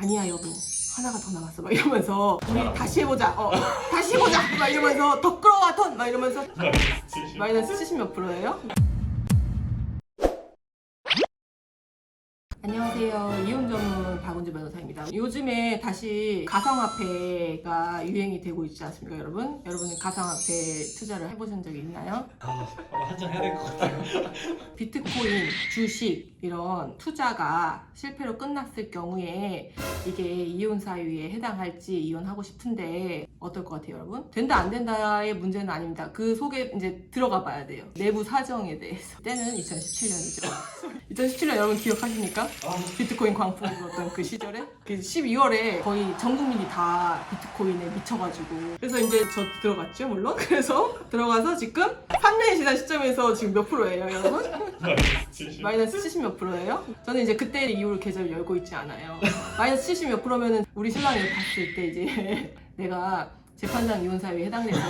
아니야 여보 하나가 더 남았어 막 이러면서 우리 다시 해보자 다시 해보자 막 이러면서 더 끌어와 돈 막 이러면서 마이너스 70 몇 프로예요? 안녕하세요. 이혼 전문 박은주 변호사입니다. 요즘에 다시 가상화폐가 유행이 되고 있지 않습니까, 여러분? 여러분은 가상화폐 투자를 해보신 적이 있나요? 한장 해야 될 것 같아요. 비트코인, 주식 이런 투자가 실패로 끝났을 경우에 이게 이혼 사유에 해당할지 이혼하고 싶은데 어떨 것 같아요, 여러분? 된다 안 된다의 문제는 아닙니다. 그 속에 이제 들어가 봐야 돼요. 내부 사정에 대해서. 때는 2017년이죠. 2017년 여러분 기억하십니까? 비트코인 광풍이 불었던 그 시절에 12월에 거의 전 국민이 다 비트코인에 미쳐가지고 그래서 이제 저 들어갔죠 물론. 그래서 들어가서 지금 3년이 지난 시점에서 지금 몇 프로예요, 여러분? 마이너스 70 몇 프로예요? 저는 이제 그때 이후로 계좌를 열고 있지 않아요. 마이너스 70 몇 프로면은 우리 신랑이 봤을 때 이제 내가 재판상 이혼 사유에 해당돼서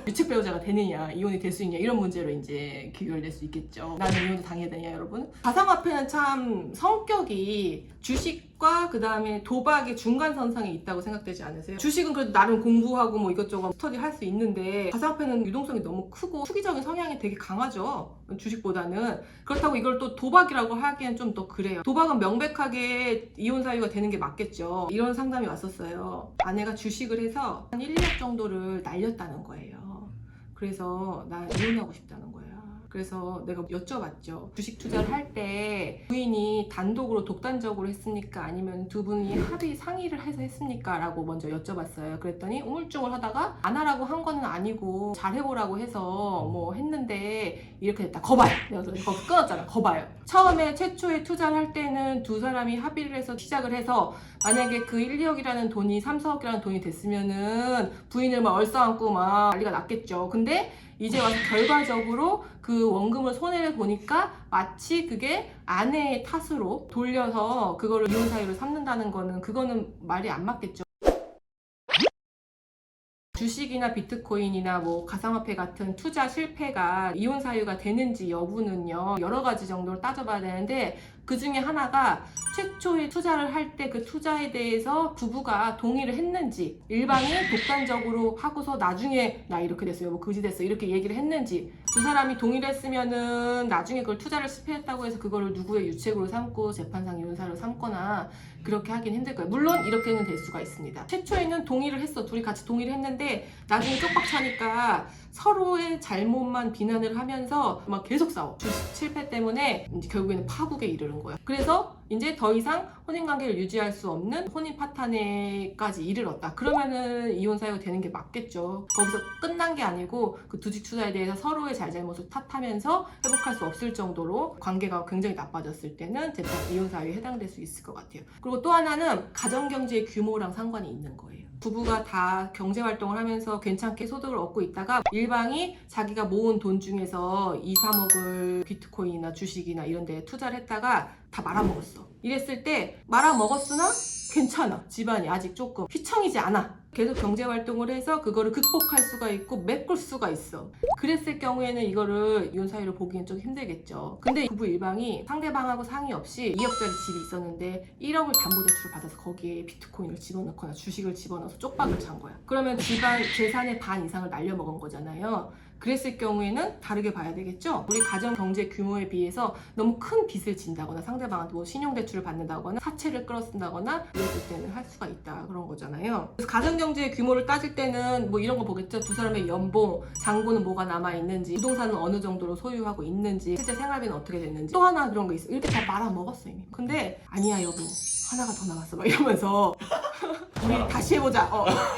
유책 배우자가 되느냐, 이혼이 될 수 있냐 이런 문제로 이제 귀결될 수 있겠죠. 나는 이혼도 당해야 되냐, 여러분? 가상화폐는 참 성격이 주식과 그 다음에 도박의 중간선상에 있다고 생각되지 않으세요? 주식은 그래도 나름 공부하고 뭐 이것저것 스터디 할 수 있는데 가상화폐는 유동성이 너무 크고 투기적인 성향이 되게 강하죠. 주식보다는. 그렇다고 이걸 또 도박이라고 하기엔 좀 더 그래요. 도박은 명백하게 이혼 사유가 되는 게 맞겠죠. 이런 상담이 왔었어요. 아내가 주식을 해서 한 1, 2억 정도를 날렸다는 거예요. 그래서 나 이혼하고 싶다는 거예요. 그래서 내가 여쭤봤죠. 주식 투자를 할 때 부인이 단독으로 독단적으로 했습니까? 아니면 두 분이 합의 상의를 해서 했습니까? 라고 먼저 여쭤봤어요. 그랬더니 우물쭈물 하다가 안 하라고 한 거는 아니고 잘 해보라고 해서 뭐 했는데 이렇게 됐다. 거봐요. 내가 거기 끊었잖아. 거봐요. 처음에 최초에 투자를 할 때는 두 사람이 합의를 해서 시작을 해서 만약에 그 1, 2억이라는 돈이 3, 4억이라는 돈이 됐으면은 부인을 막 얼싸안고 막 난리가 났겠죠. 근데 이제 와서 결과적으로 그 원금을 손해를 보니까 마치 그게 아내의 탓으로 돌려서 그거를 이혼 사유로 삼는다는 거는 그거는 말이 안 맞겠죠. 주식이나 비트코인이나 뭐 가상화폐 같은 투자 실패가 이혼 사유가 되는지 여부는요 여러 가지 정도로 따져봐야 되는데 그 중에 하나가 최초에 투자를 할 때 그 투자에 대해서 부부가 동의를 했는지, 일방이 독단적으로 하고서 나중에 나 이렇게 됐어요, 뭐 그지 됐어 이렇게 얘기를 했는지, 두 사람이 동의를 했으면은 나중에 그걸 투자를 실패했다고 해서 그거를 누구의 유책으로 삼고 재판상 이혼사로 삼거나 그렇게 하긴 힘들 거예요. 물론 이렇게는 될 수가 있습니다. 최초에는 동의를 했어. 둘이 같이 동의를 했는데 나중에 쪽박 차니까 서로의 잘못만 비난을 하면서 막 계속 싸워. 주식 실패 때문에 이제 결국에는 파국에 이르는 거야. 그래서 이제 더 이상 혼인관계를 유지할 수 없는 혼인 파탄에까지 이르렀다. 그러면은 이혼 사유가 되는 게 맞겠죠. 거기서 끝난 게 아니고 그 주식 투자에 대해서 서로의 잘잘못을 탓하면서 회복할 수 없을 정도로 관계가 굉장히 나빠졌을 때는 재판 이혼 사유에 해당될 수 있을 것 같아요. 그리고 또 하나는 가정경제의 규모랑 상관이 있는 거예요. 부부가 다 경제활동을 하면서 괜찮게 소득을 얻고 있다가 일방이 자기가 모은 돈 중에서 2, 3억을 비트코인이나 주식이나 이런 데 투자를 했다가 다 말아먹었어. 이랬을 때 말아먹었으나 괜찮아. 집안이 아직 조금 휘청이지 않아. 계속 경제활동을 해서 그거를 극복할 수가 있고 메꿀 수가 있어. 그랬을 경우에는 이거를 이혼 사유로 보기엔 좀 힘들겠죠. 근데 부부 일방이 상대방하고 상의 없이 2억짜리 집이 있었는데 1억을 담보대출을 받아서 거기에 비트코인을 집어넣거나 주식을 집어넣어서 쪽박을 찬 거야. 그러면 집안 재산의 반 이상을 날려먹은 거잖아요. 그랬을 경우에는 다르게 봐야 되겠죠. 우리 가정 경제 규모에 비해서 너무 큰 빚을 진다거나 상대방한테 뭐 신용대출을 받는다거나 사채를 끌어쓴다거나 이랬을 때는 할 수가 있다 그런 거잖아요. 그래서 가정 경제의 규모를 따질 때는 뭐 이런 거 보겠죠. 두 사람의 연봉, 잔고는 뭐가 남아있는지, 부동산은 어느 정도로 소유하고 있는지, 실제 생활비는 어떻게 됐는지, 또 하나 그런 거 있어. 이렇게 다 말아먹었어 이미. 근데 아니야 여보 하나가 더 남았어 막 이러면서 우리 다시 해보자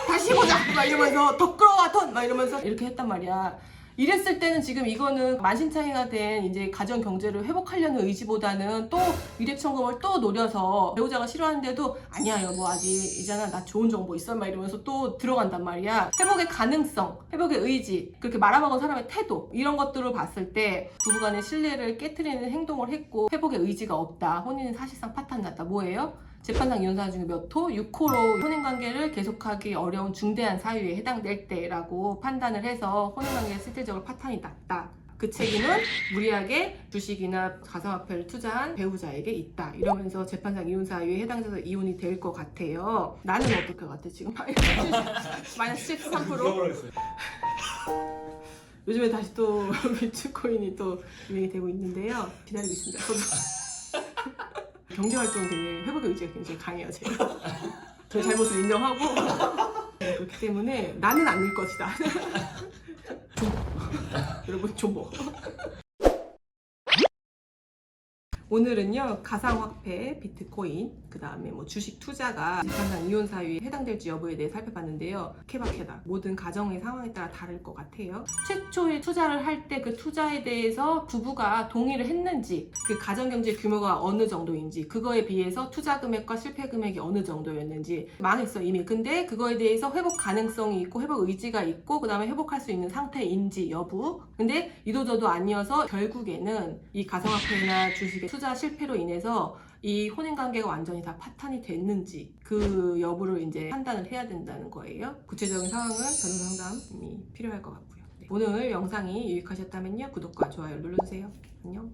다시 해보자 막 이러면서 더 끌어와 돈 막 이러면서 이렇게 했단 말이야. 이랬을 때는 지금 이거는 만신창이가 된 이제 가정 경제를 회복하려는 의지보다는 또 위력천금을 또 노려서 배우자가 싫어하는데도 아니야 여보 아직 이잖아 나 좋은 정보 있어 막 이러면서 또 들어간단 말이야. 회복의 가능성, 회복의 의지, 그렇게 말아먹은 사람의 태도 이런 것들을 봤을 때 부부간의 신뢰를 깨트리는 행동을 했고 회복의 의지가 없다. 혼인은 사실상 파탄났다. 뭐예요? 재판상 이혼 사유 중에 몇 호? 6호로 혼인관계를 계속하기 어려운 중대한 사유에 해당될 때라고 판단을 해서 혼인관계가 실질적으로 파탄이 났다. 그 책임은 무리하게 주식이나 가상화폐를 투자한 배우자에게 있다. 이러면서 재판상 이혼 사유에 해당돼서 이혼이 될 것 같아요. 나는 어떨 것 같아 지금? 마이너스 73%? 죽어버렸어요. 요즘에 다시 또 비트코인이 또 유행이 되고 있는데요. 기다리고 있습니다. 저도 경제활동 되게 회복의 의지가 굉장히 강해요 제가. 제 잘못을 인정하고 그렇기 때문에 나는 안 될 것이다. 존버. 여러분 존버. 오늘은요 가상화폐, 비트코인, 그 다음에 뭐 주식 투자가 재판상 이혼 사유에 해당될지 여부에 대해 살펴봤는데요. 케바케다. 모든 가정의 상황에 따라 다를 것 같아요. 최초에 투자를 할 때 그 투자에 대해서 부부가 동의를 했는지, 그 가정경제 규모가 어느 정도인지, 그거에 비해서 투자 금액과 실패 금액이 어느 정도였는지, 망했어 이미. 근데 그거에 대해서 회복 가능성이 있고 회복 의지가 있고 그 다음에 회복할 수 있는 상태인지 여부. 근데 이도저도 아니어서 결국에는 이 가상화폐나 주식의 투자 실패로 인해서 이 혼인관계가 완전히 다 파탄이 됐는지 그 여부를 이제 판단을 해야 된다는 거예요. 구체적인 상황은 변호사 상담이 필요할 것 같고요. 네. 오늘 영상이 유익하셨다면요 구독과 좋아요 눌러주세요. 안녕.